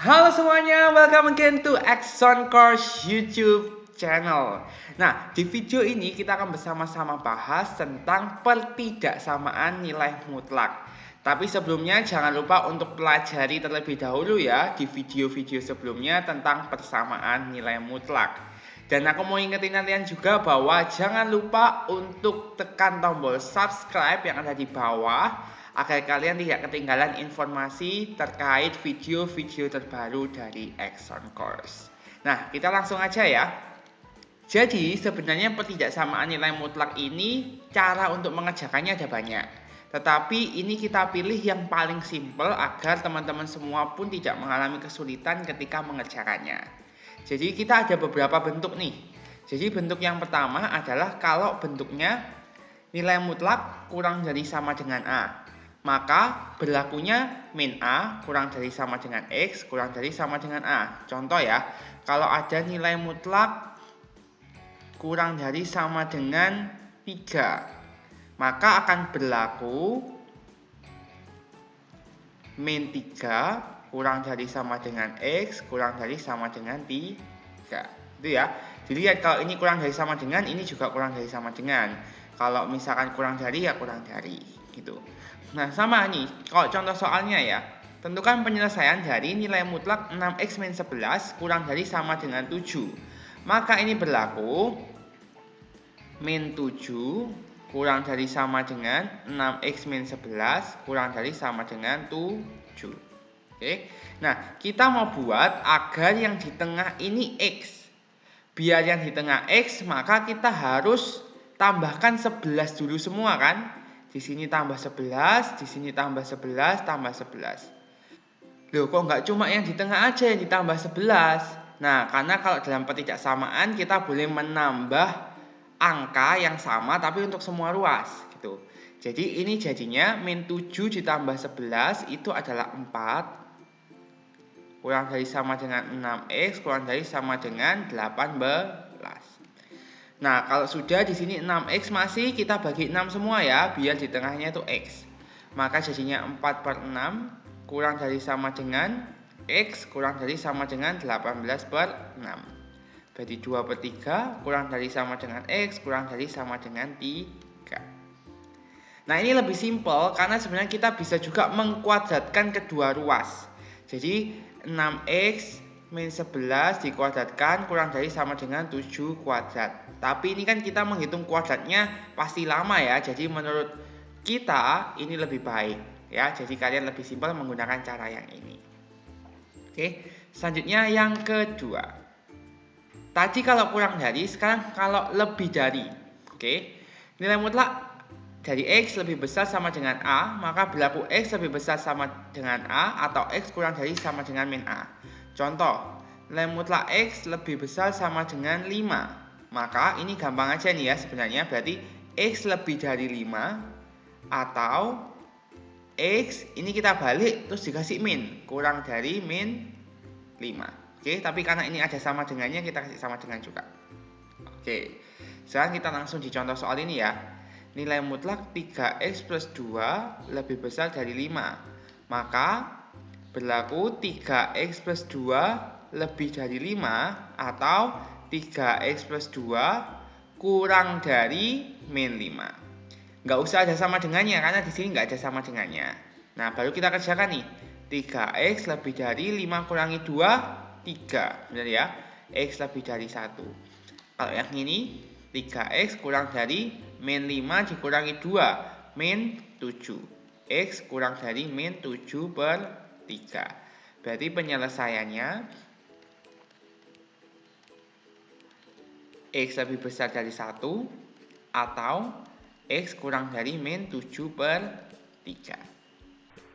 Halo semuanya, welcome again to Axon Course YouTube channel. Nah, di video ini kita akan bersama-sama bahas tentang pertidaksamaan nilai mutlak. Tapi sebelumnya jangan lupa untuk pelajari terlebih dahulu ya di video-video sebelumnya tentang persamaan nilai mutlak. Dan aku mau ingetin kalian juga bahwa jangan lupa untuk tekan tombol subscribe yang ada di bawah agar kalian tidak ketinggalan informasi terkait video-video terbaru dari Axon Course. Nah, kita langsung aja ya. Jadi, sebenarnya pertidaksamaan nilai mutlak ini cara untuk mengerjakannya ada banyak. Tetapi ini kita pilih yang paling simpel agar teman-teman semua pun tidak mengalami kesulitan ketika mengerjakannya. Jadi, kita ada beberapa bentuk nih. Jadi, bentuk yang pertama adalah kalau bentuknya nilai mutlak kurang dari sama dengan A. Maka berlakunya min A kurang dari sama dengan X kurang dari sama dengan A. Contoh ya, kalau ada nilai mutlak kurang dari sama dengan 3, maka akan berlaku min 3 kurang dari sama dengan X kurang dari sama dengan 3. Itu ya. Dilihat kalau ini kurang dari sama dengan, ini juga kurang dari sama dengan. Kalau misalkan kurang dari ya kurang dari gitu. Nah, sama nih, kalau contoh soalnya ya, tentukan penyelesaian dari nilai mutlak 6x min 11 kurang dari sama dengan 7. Maka ini berlaku min 7 kurang dari sama dengan 6x min 11 kurang dari sama dengan 7. Oke. Nah, kita mau buat agar yang di tengah ini X. Biar yang di tengah X, maka kita harus tambahkan 11 dulu semua kan? Di sini tambah 11, di sini tambah 11, tambah 11. Loh, kok nggak cuma yang di tengah aja yang ditambah 11? Nah, karena kalau dalam pertidaksamaan kita boleh menambah angka yang sama tapi untuk semua ruas gitu. Jadi ini jadinya min 7 ditambah 11 itu adalah 4 kurang dari sama dengan 6x kurang dari sama dengan 18. Nah, kalau sudah di sini 6x masih kita bagi 6 semua ya, biar di tengahnya itu x. Maka jadinya 4/6 kurang dari sama dengan x kurang dari sama dengan 18/6. Berarti 2/3 kurang dari sama dengan x kurang dari sama dengan 3. Nah, ini lebih simpel karena sebenarnya kita bisa juga mengkuadratkan kedua ruas. Jadi 6x min 11 dikuadratkan kurang dari sama dengan 7 kuadrat. Tapi ini kan kita menghitung kuadratnya pasti lama ya. Jadi menurut kita ini lebih baik ya. Jadi kalian lebih simpel menggunakan cara yang ini. Oke, selanjutnya yang kedua. Tadi kalau kurang dari, sekarang kalau lebih dari. Oke. Nilai mutlak dari X lebih besar sama dengan A, maka berlaku X lebih besar sama dengan A atau X kurang dari sama dengan min A. Contoh, nilai mutlak X lebih besar sama dengan 5. Maka ini gampang aja nih ya sebenarnya. Berarti X lebih dari 5 atau X ini kita balik terus dikasih min. Kurang dari min 5. Oke, tapi karena ini ada sama dengannya kita kasih sama dengan juga. Oke, sekarang kita langsung di contoh soal ini ya. Nilai mutlak 3x plus 2 lebih besar dari 5. Maka berlaku 3x plus 2 lebih dari 5 atau 3x plus 2 kurang dari min 5. Nggak usah ada sama dengannya karena di sini nggak ada sama dengannya. Nah, baru kita kerjakan nih. 3x lebih dari 5 kurangi 2, 3. Benar ya? X lebih dari 1. Kalau yang ini 3x kurang dari min 5 dikurangi 2, min 7. X kurang dari min 7/3. Berarti penyelesaiannya X lebih besar dari 1 atau X kurang dari min 7/3.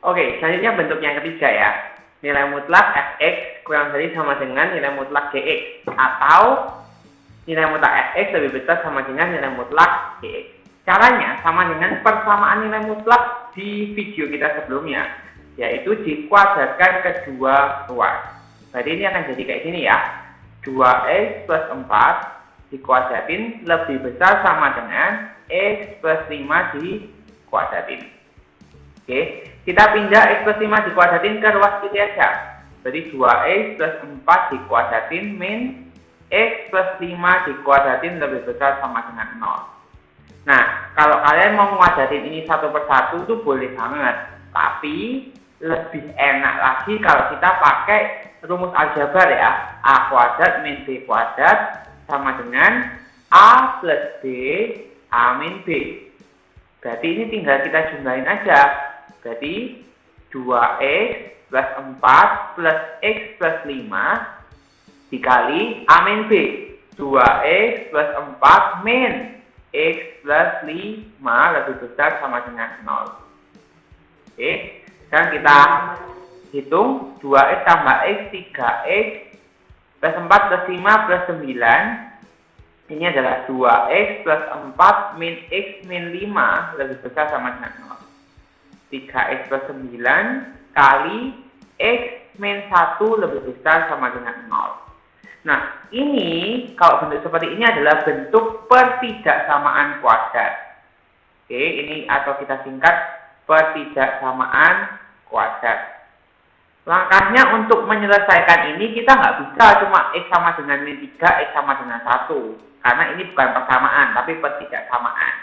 Oke, selanjutnya bentuk yang ketiga ya. Nilai mutlak fx kurang dari sama dengan nilai mutlak gx atau nilai mutlak fx lebih besar sama dengan nilai mutlak gx. Caranya sama dengan persamaan nilai mutlak di video kita sebelumnya, yaitu dikuadratkan kedua ruas. Berarti ini akan jadi kayak gini ya. 2x plus 4 dikuadratin lebih besar sama dengan x plus 5 dikuadratin. Oke, kita pindah x plus 5 dikuadratin ke ruas kiri aja. Berarti 2x plus 4 dikuadratin min x plus 5 dikuadratin lebih besar sama dengan 0. Nah, kalau kalian mau menguadratin ini satu persatu itu boleh banget. Tapi lebih enak lagi kalau kita pakai rumus aljabar ya. A kuadrat min B kuadrat sama dengan A plus B A min B. Berarti ini tinggal kita jumlahin aja. Berarti 2x plus 4 plus x plus 5 dikali A min B. 2x plus 4 min x plus 5 lebih besar sama dengan 0. Oke, sekarang kita hitung 2x tambah x 3x plus 4 plus 5 plus 9. Ini adalah 2x plus 4 min x min 5 lebih besar sama dengan 0. 3x plus 9 kali x min 1 lebih besar sama dengan 0. Nah, ini kalau bentuk seperti ini adalah bentuk pertidaksamaan kuadrat. Oke, ini atau kita singkat pertidaksamaan kuadrat. Langkahnya untuk menyelesaikan ini kita nggak bisa cuma x sama dengan min 3, x sama dengan 1. Karena ini bukan persamaan, tapi pertidaksamaan.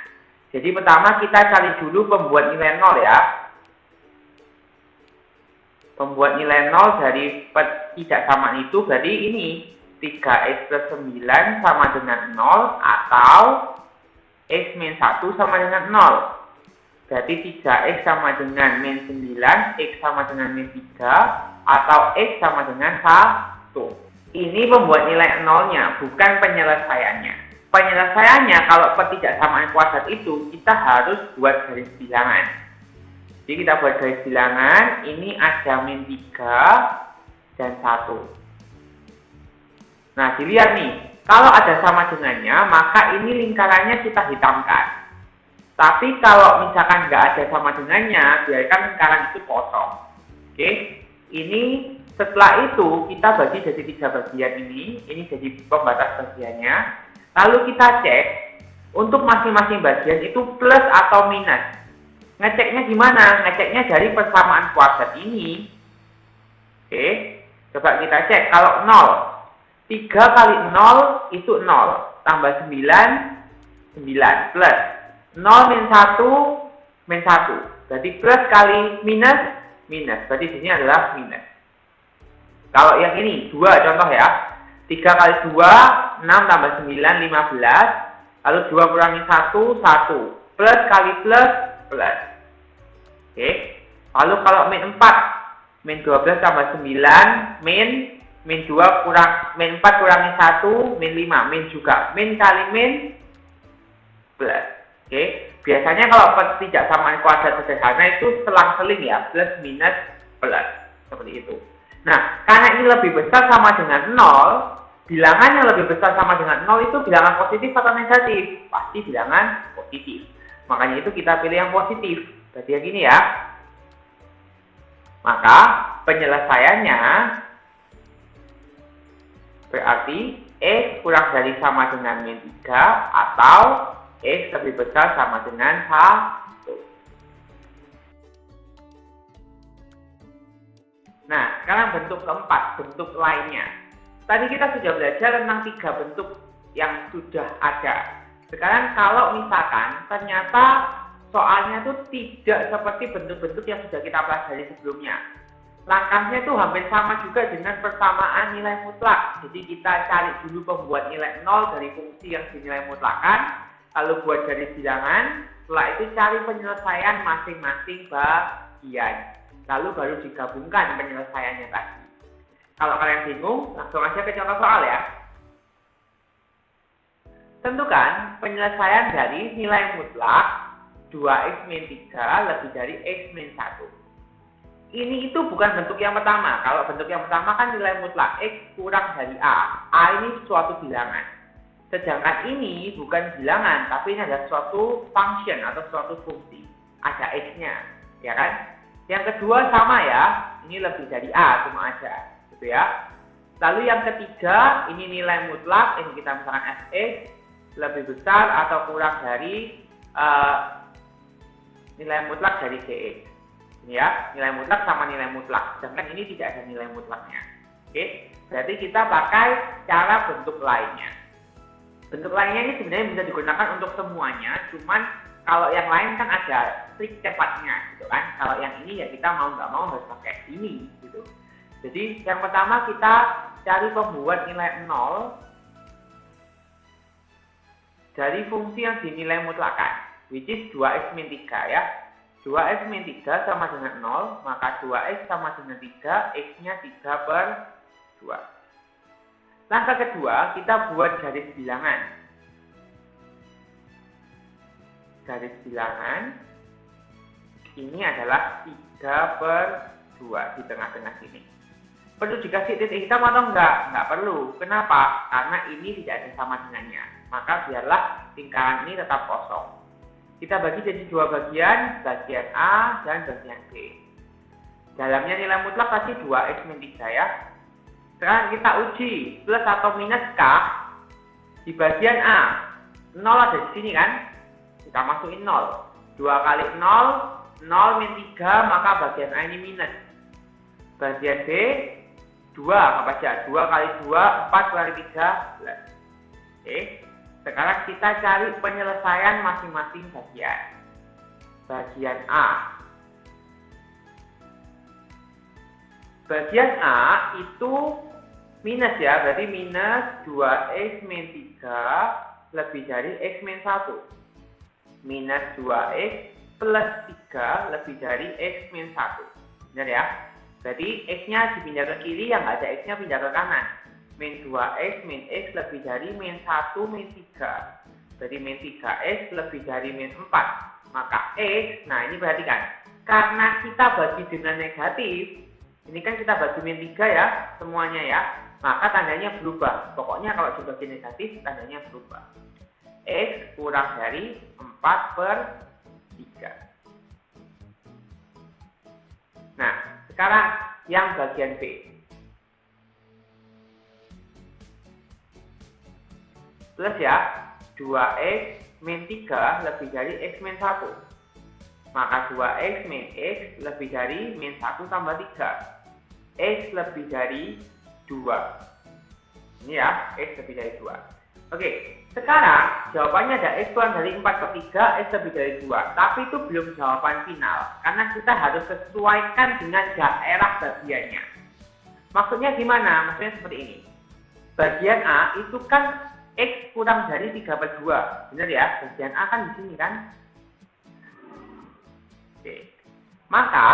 Jadi pertama kita cari dulu pembuat nilai 0 ya. Pembuat nilai 0 dari pertidaksamaan itu berarti ini 3x plus 9 sama dengan 0 atau x min 1 sama dengan 0. Berarti 3x sama dengan min 9, x sama dengan min 3, atau x sama dengan 1. Ini pembuat nilai 0-nya, bukan penyelesaiannya. Penyelesaiannya kalau pertidaksamaan kuadrat itu, kita harus buat garis bilangan. Jadi kita buat garis bilangan, ini ada min 3 dan 1. Nah, dilihat nih, kalau ada sama dengannya, maka ini lingkarannya kita hitamkan. Tapi kalau misalkan nggak ada sama dengannya, biarkan lingkaran itu kosong. Oke, ini setelah itu kita bagi jadi 3 bagian ini jadi pembatas bagiannya. Lalu kita cek untuk masing-masing bagian itu plus atau minus. Ngeceknya gimana? Ngeceknya dari persamaan kuadrat ini. Oke, coba kita cek kalau 0. 3 kali 0 itu 0. Tambah 9, 9 plus 0 min 1 min 1. Berarti plus kali minus, minus. Berarti di sini adalah minus. Kalau yang ini 2 contoh ya. 3 kali 2, 6 tambah 9, 15. Lalu 2 kurangi 1, 1. Plus kali plus, plus. Oke. Lalu kalau min 4, min 12 tambah 9, min 2 kurang, min 4 kurangi 1, min 5. Min juga. Min kali min, plus. Oke. Biasanya kalau pertidaksamaan kuadrat sederhana itu selang-seling ya. Plus, minus, plus. Seperti itu. Nah, karena ini lebih besar sama dengan 0, bilangan yang lebih besar sama dengan 0 itu bilangan positif atau negatif? Pasti bilangan positif. Makanya itu kita pilih yang positif. Berarti yang gini ya. Maka penyelesaiannya berarti x kurang dari sama dengan min 3 atau x lebih besar sama dengan 1. Nah, sekarang bentuk keempat, bentuk lainnya. Tadi kita sudah belajar tentang 3 bentuk yang sudah ada. Sekarang kalau misalkan ternyata soalnya itu tidak seperti bentuk-bentuk yang sudah kita pelajari sebelumnya. Langkahnya itu hampir sama juga dengan persamaan nilai mutlak. Jadi kita cari dulu pembuat nilai 0 dari fungsi yang dinilai mutlakan, lalu buat garis bilangan, setelah itu cari penyelesaian masing-masing bagian. Lalu baru digabungkan penyelesaiannya tadi. Kalau kalian bingung, langsung aja ke contoh soal ya. Tentukan penyelesaian dari nilai mutlak 2x min 3 lebih dari x min 1. Ini itu bukan bentuk yang pertama. Kalau bentuk yang pertama kan nilai mutlak x kurang dari a. A ini suatu bilangan. Sedangkan ini bukan bilangan, tapi ini adalah suatu function atau suatu fungsi. Ada x-nya, ya kan? Yang kedua sama ya, ini lebih dari A cuma aja, gitu ya. Lalu yang ketiga, ini nilai mutlak, ini kita misalkan fx lebih besar atau kurang dari nilai mutlak dari gx. Ini ya, nilai mutlak sama nilai mutlak. Sedangkan ini tidak ada nilai mutlaknya. Oke, berarti kita pakai cara bentuk lainnya. Bentuk lainnya ini sebenarnya bisa digunakan untuk semuanya, cuman kalau yang lain kan ada trik cepatnya gitu kan. Kalau yang ini ya kita mau nggak mau harus pakai ini gitu. Jadi yang pertama kita cari pembuat nilai 0 dari fungsi yang dinilai mutlakan, which is 2x min 3 ya. 2x min 3 sama dengan 0, maka 2x sama dengan 3, x-nya 3 per 2. Langkah kedua, kita buat garis bilangan. Garis bilangan ini adalah 3 per 2 di tengah-tengah sini. Perlu dikasih titik hitam atau enggak? Enggak perlu. Kenapa? Karena ini tidak ada sama dengannya. Maka biarlah lingkaran ini tetap kosong. Kita bagi jadi dua bagian, bagian A dan bagian B. Dalamnya nilai mutlak pasti 2x min 3 ya. Sekarang kita uji plus atau minus K di bagian A. 0 ada di sini kan? Kita masukin 0. 2 kali 0, 0 min 3, maka bagian A ini minus. Bagian B, 2, apa aja? 2 kali 2, 4 kali 3, plus. Oke. Sekarang kita cari penyelesaian masing-masing bagian. Bagian A. Bagian A itu minus ya, berarti minus 2x min 3 lebih dari x min 1. Minus 2x plus 3 lebih dari x min 1. Benar ya? Berarti x-nya dipindah ke kiri, yang nggak ada x-nya pindah ke kanan. Min 2x min x lebih dari min 1 min 3. Berarti min 3x lebih dari min 4. Maka x, nah ini perhatikan. Karena kita bagi dengan negatif, ini kan kita bagi min 3 ya, semuanya ya. Maka tandanya berubah. Pokoknya kalau dibagi negatif, tandanya berubah. X kurang dari 4 per 3. Nah, sekarang yang bagian B. Plus ya, 2x min 3 lebih dari x min 1. Maka 2x min x lebih dari min 1 tambah 3. X lebih dari 2. Ini ya, x lebih dari 2. Oke, sekarang jawabannya ada x kurang dari 4 per 3, x lebih dari 2. Tapi itu belum jawaban final, karena kita harus sesuaikan dengan daerah bagiannya. Maksudnya gimana? Maksudnya seperti ini. Bagian A itu kan x kurang dari 3 per 2. Benar ya? Bagian A kan di sini kan? Oke. Maka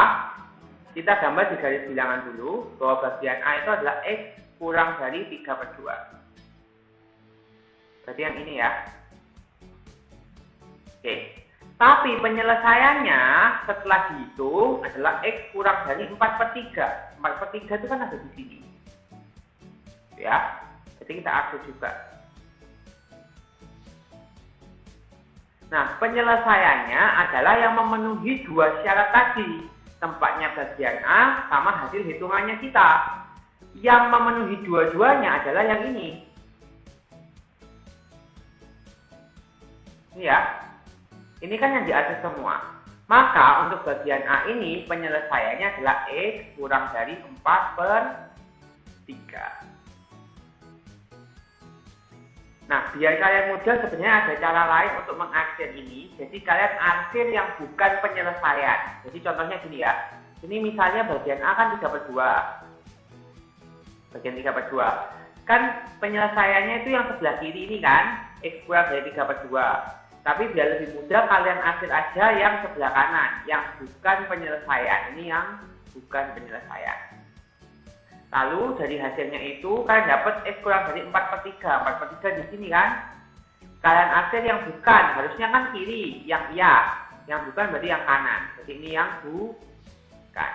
kita gambar di garis bilangan dulu bahwa bagian A itu adalah x kurang dari 3 per 2. Berarti yang ini ya. Oke. Tapi penyelesaiannya setelah dihitung adalah x kurang dari 4 per 3. 4 per 3 itu kan ada di sini. Ya. Jadi kita atur juga. Nah, penyelesaiannya adalah yang memenuhi dua syarat tadi. Tempatnya bagian A sama hasil hitungannya kita. Yang memenuhi dua-duanya adalah yang ini. Ini ya. Ini kan yang di atas semua. Maka untuk bagian A ini penyelesaiannya adalah x kurang dari 4 per 3. Nah, biar kalian mudah sebenarnya ada cara lain untuk mengarsir ini. Jadi kalian arsir yang bukan penyelesaian. Jadi contohnya gini ya. Ini misalnya bagian A kan 3 per 2. Bagian 3 per 2. Kan penyelesaiannya itu yang sebelah kiri ini kan. X kurang dari 3 per 2. Tapi biar lebih mudah kalian arsir aja yang sebelah kanan. Yang bukan penyelesaian. Ini yang bukan penyelesaian. Lalu dari hasilnya itu kalian dapat x kurang dari 4 per 3. 4 per 3 di sini kan. Kalian arsir yang bukan, harusnya kan kiri, yang iya. Yang bukan berarti yang kanan. Jadi ini yang bukan.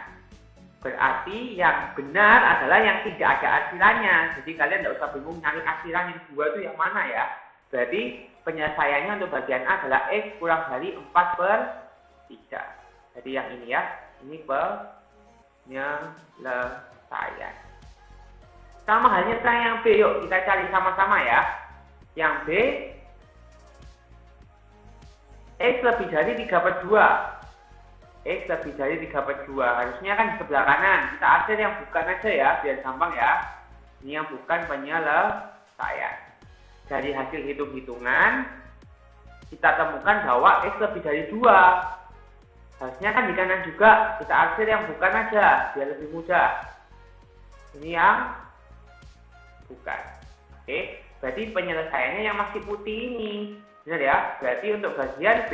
Berarti yang benar adalah yang tidak ada arsirannya. Jadi kalian tidak usah bingung nyari arsiran yang dua itu yang mana ya. Berarti penyelesaiannya untuk bagian A adalah x kurang dari 4 per 3. Jadi yang ini ya. Ini penyelesaian. Sama halnya dengan yang B, yuk kita cari sama-sama ya. Yang B, x lebih dari 3 per 2. X lebih dari 3/2. Harusnya kan di sebelah kanan. Kita ambil yang bukan aja ya, biar gampang ya. Ini yang bukan penyelesaian. Dari hasil hitung-hitungan, kita temukan bahwa X lebih dari 2. Harusnya kan di kanan juga. Kita ambil yang bukan aja, biar lebih mudah. Ini yang bukan. Oke, berarti penyelesaiannya yang masih putih ini. Benar ya? Berarti untuk bagian B,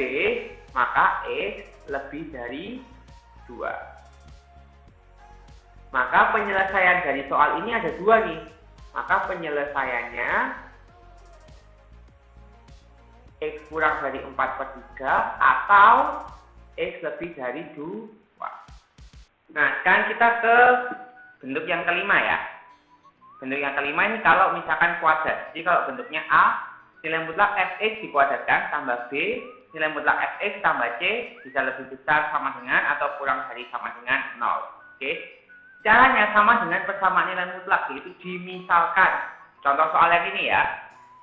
maka X lebih dari 2. Maka penyelesaian dari soal ini ada 2 nih. Maka penyelesaiannya X kurang dari 4/3 atau X lebih dari 2. Nah, sekarang kita ke bentuk yang kelima ya. Bentuk yang kelima ini kalau misalkan kuadrat. Jadi kalau bentuknya A, nilai mutlak fx dikuadratkan tambah B, nilai mutlak fx tambah C bisa lebih besar sama dengan atau kurang dari sama dengan 0. Oke. Caranya sama dengan persamaan nilai mutlak, yaitu dimisalkan. Contoh soal yang ini ya.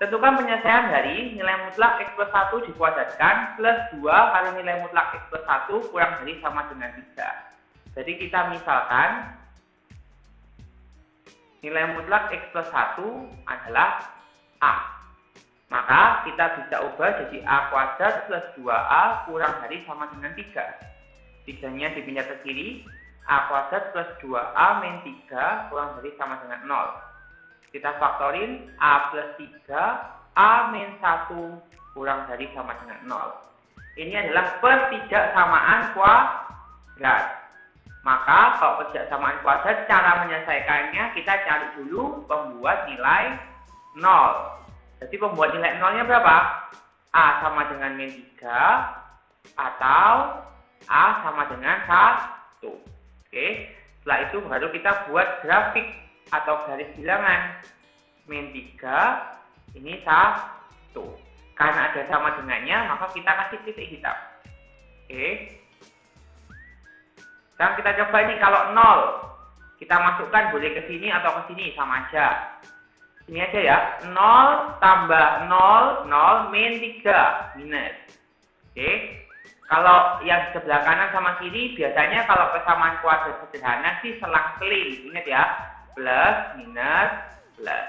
Tentukan penyelesaian dari nilai mutlak x plus 1 dikuadratkan plus 2 kali nilai mutlak x plus 1 kurang dari sama dengan 3. Jadi kita misalkan nilai mutlak x plus 1 adalah A. Maka kita bisa ubah jadi A kuadrat plus 2A kurang dari sama dengan 3. 3-nya dipindah ke kiri. A kuadrat plus 2A min 3 kurang dari sama dengan 0. Kita faktorin A plus 3, A min 1 kurang dari sama dengan 0. Ini adalah pertidaksamaan kuadrat. Maka kalau pertidaksamaan kuadrat, cara menyelesaikannya kita cari dulu pembuat nilai 0. Jadi pembuat nilai 0-nya berapa? A sama dengan min 3 atau A sama dengan 1. Oke. Setelah itu baru kita buat grafik atau garis bilangan. Min 3 ini 1. Karena ada sama dengannya, maka kita kasih titik hitam. Oke. Sekarang kita coba ini kalau 0. Kita masukkan boleh ke sini atau ke sini sama aja. Ini aja ya, 0 tambah 0, 0 min 3 minus. Oke. Kalau yang sebelah kanan sama kiri, biasanya kalau persamaan kuadrat sederhana sih selang-seling. Ingat ya, plus, minus, plus.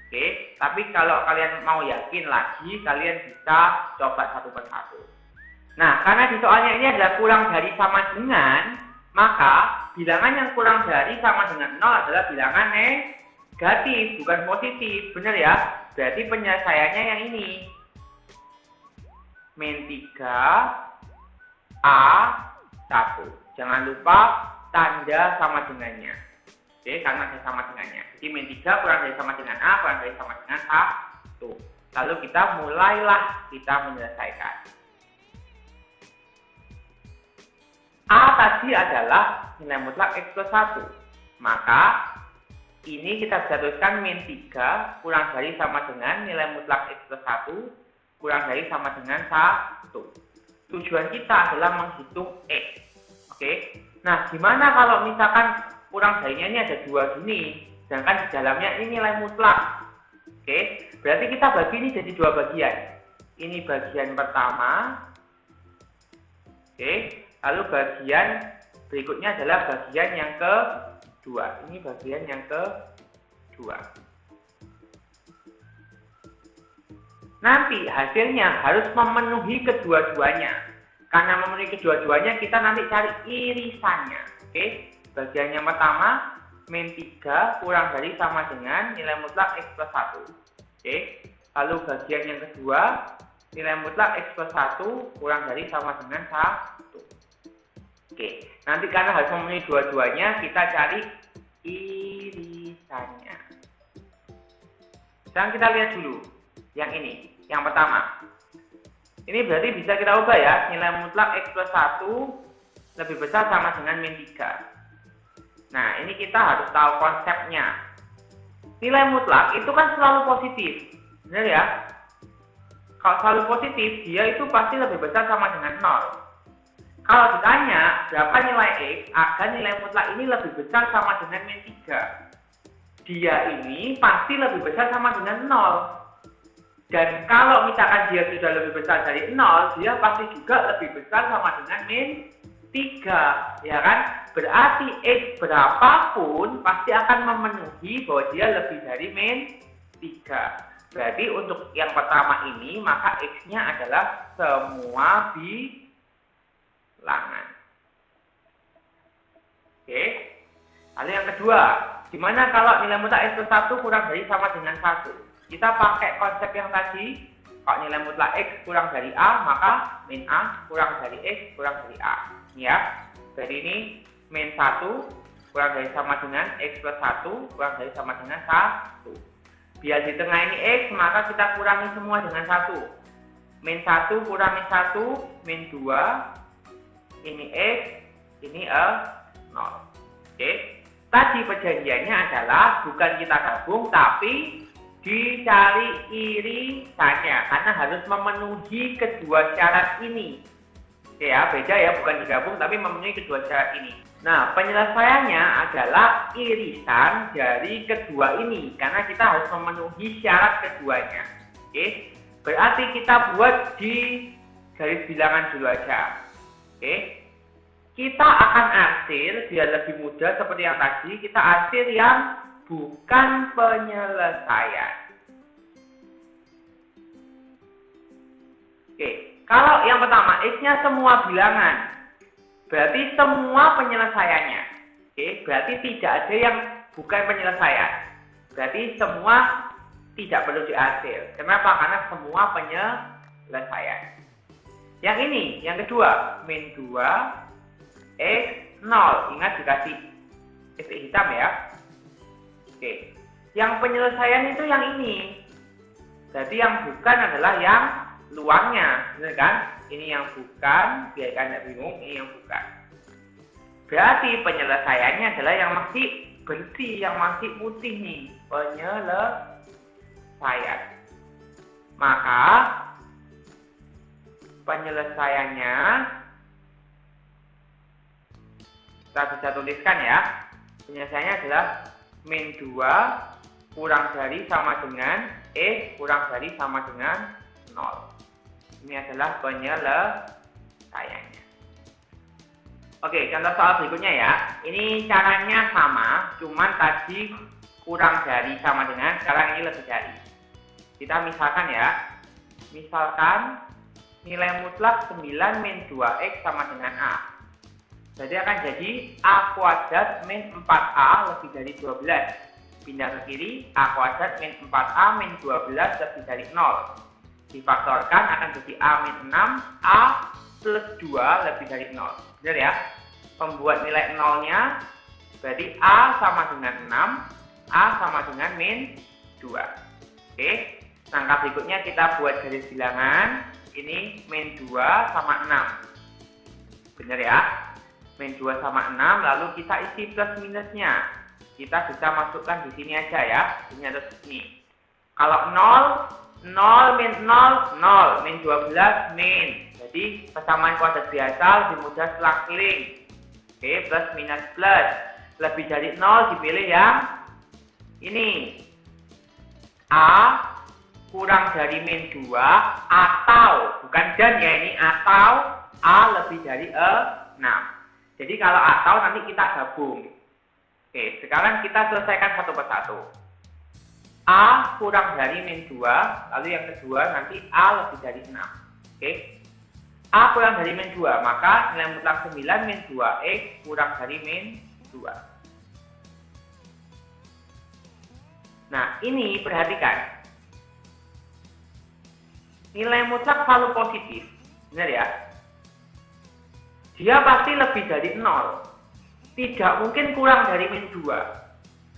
Oke. Tapi kalau kalian mau yakin lagi, kalian bisa coba satu persatu. Nah, karena di soalnya ini adalah kurang dari sama dengan, maka bilangan yang kurang dari sama dengan 0 adalah bilangan negatif, bukan positif. Benar ya? Berarti penyelesaiannya yang ini. Min 3 A1. Jangan lupa tanda sama dengannya. Oke, karena ada sama dengannya. Jadi min 3 kurang dari sama dengan A, kurang dari sama dengan A1. Lalu kita mulailah kita menyelesaikan. A tadi adalah nilai mutlak x plus 1. Maka ini kita bisa tuliskan min 3 kurang dari sama dengan nilai mutlak x plus 1 kurang dari sama dengan 1. Tujuan kita adalah menghitung x. Oke. Nah, gimana kalau misalkan kurang darinya ini ada 2 gini, sedangkan di dalamnya ini nilai mutlak. Oke. Berarti kita bagi ini jadi 2 bagian. Ini bagian pertama. Oke. Lalu bagian berikutnya adalah bagian yang kedua. Ini bagian yang kedua. Nanti hasilnya harus memenuhi kedua-duanya. Karena memenuhi kedua-duanya, kita nanti cari irisannya. Oke. Bagian yang pertama, min 3 kurang dari sama dengan nilai mutlak x plus 1. Oke. Lalu bagian yang kedua, nilai mutlak x plus 1 kurang dari sama dengan 1. Oke. Nanti karena harus memenuhi dua-duanya, kita cari irisannya. Sekarang kita lihat dulu yang ini. Yang pertama, ini berarti bisa kita ubah ya, nilai mutlak x plus 1 lebih besar sama dengan min 3. Nah, ini kita harus tahu konsepnya. Nilai mutlak itu kan selalu positif, benar ya? Kalau selalu positif, dia itu pasti lebih besar sama dengan 0. Kalau ditanya berapa nilai x agar nilai mutlak ini lebih besar sama dengan min 3, dia ini pasti lebih besar sama dengan 0. Dan kalau misalkan dia sudah lebih besar dari 0, dia pasti juga lebih besar sama dengan min 3, ya kan? Berarti X berapapun pasti akan memenuhi bahwa dia lebih dari min 3. Berarti untuk yang pertama ini, maka X-nya adalah semua bilangan. Oke. Lalu yang kedua, gimana kalau nilai mutlak X plus 1 kurang dari sama dengan 1? Kita pakai konsep yang tadi, kalau nilai mutlak X kurang dari A, maka min A kurang dari X kurang dari A. Ya, jadi ini min 1 kurang dari sama dengan X plus 1 kurang dari sama dengan 1. Biar di tengah ini X, maka kita kurangi semua dengan 1. Min 1 kurangi 1, min 2, ini X, ini 0. Oke. Tadi perjanjiannya adalah bukan kita gabung, tapi dicari irisannya, karena harus memenuhi kedua syarat ini. Oke ya, beda ya, bukan digabung, tapi memenuhi kedua syarat ini. Nah, penyelesaiannya adalah irisan dari kedua ini, karena kita harus memenuhi syarat keduanya. Oke, berarti kita buat di garis bilangan dulu aja. Oke. Kita akan hasil, biar lebih mudah seperti yang tadi, kita hasil yang bukan penyelesaian. Oke, kalau yang pertama, X-nya semua bilangan, berarti semua penyelesaiannya. Oke, berarti tidak ada yang bukan penyelesaian. Berarti semua tidak perlu dihasil. Kenapa? Karena semua penyelesaian. Yang ini, yang kedua, min 2, X 0, ingat dikasih titik hitam ya. Oke, yang penyelesaian itu yang ini. Jadi yang bukan adalah yang luarnya, benar kan? Ini yang bukan, biar kalian bingung, ini yang bukan. Berarti penyelesaiannya adalah yang masih bersih, yang masih putih nih, penyelesaian. Maka penyelesaiannya kita bisa tuliskan ya. Penyelesaiannya adalah min 2 kurang dari sama dengan X kurang dari sama dengan 0. Ini adalah penyelesaiannya. Oke, contoh soal berikutnya ya. Ini caranya sama, cuman tadi kurang dari sama dengan, sekarang ini lebih dari. Kita misalkan ya. Misalkan nilai mutlak 9 min 2X sama dengan A. Jadi akan jadi A kuadrat min 4A lebih dari 12. Pindah ke kiri, A kuadrat min 4A min 12 lebih dari 0. Difaktorkan akan jadi A min 6, A plus 2 lebih dari 0. Benar ya? Pembuat nilai 0-nya, berarti A sama dengan 6, A sama dengan min 2. Oke, langkah berikutnya kita buat garis bilangan. Ini min 2 sama 6. Benar ya? Min 2 sama 6, lalu kita isi plus minusnya. Kita bisa masukkan di sini aja ya. Ini harus ini. Kalau 0, 0 min 0, 0. Min 12, min. Jadi persamaan kuadrat biasa lebih mudah selang keliling. Oke, plus minus plus. Lebih dari 0 dipilih yang ini. A kurang dari min 2 atau, bukan dan ya ini, atau A lebih dari 6. Jadi kalau atau nanti kita gabung. Oke, sekarang kita selesaikan satu persatu. A kurang dari min 2, lalu yang kedua nanti A lebih dari 6. Oke. A kurang dari min 2, maka nilai mutlak 9 min 2X kurang dari min 2. Nah, ini perhatikan. Nilai mutlak selalu positif. Benar ya? Dia pasti lebih dari 0. Tidak mungkin kurang dari min 2.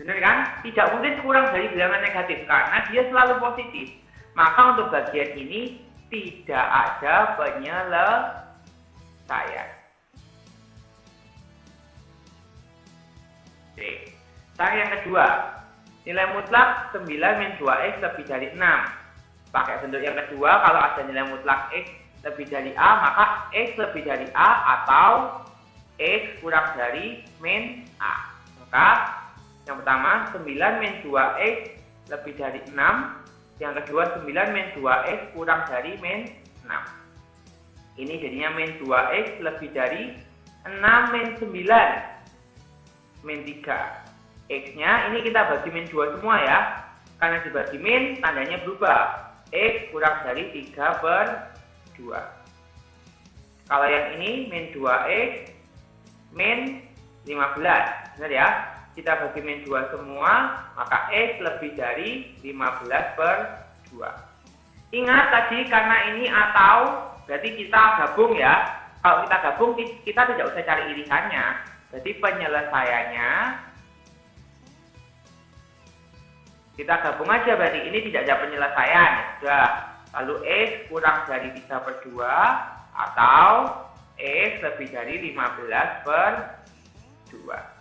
Benar kan? Tidak mungkin kurang dari bilangan negatif karena dia selalu positif. Maka untuk bagian ini tidak ada penyelesaian. Oke. Sekarang yang kedua. Nilai mutlak 9 min 2X lebih dari 6. Pakai bentuk yang kedua, kalau ada nilai mutlak X lebih dari A, maka X lebih dari A atau X kurang dari min A. Maka yang pertama 9 min 2X lebih dari 6. Yang kedua 9 min 2X kurang dari min 6. Ini jadinya min 2X lebih dari 1. 6 min 9 min 3. X-nya ini kita bagi min 2 semua ya. Karena dibagi min, tandanya berubah. X kurang dari 3 per 2. Kalau yang ini min 2X min 15. Benar ya? Kita bagi min 2 semua, maka X lebih dari 15 per 2. Ingat tadi karena ini atau, berarti kita gabung ya. Kalau kita gabung, kita tidak usah cari irisannya. Jadi penyelesaiannya, kita gabung aja, berarti ini tidak ada penyelesaian. Sudah. Lalu X kurang dari 3 per 2, atau X lebih dari 15 per 2.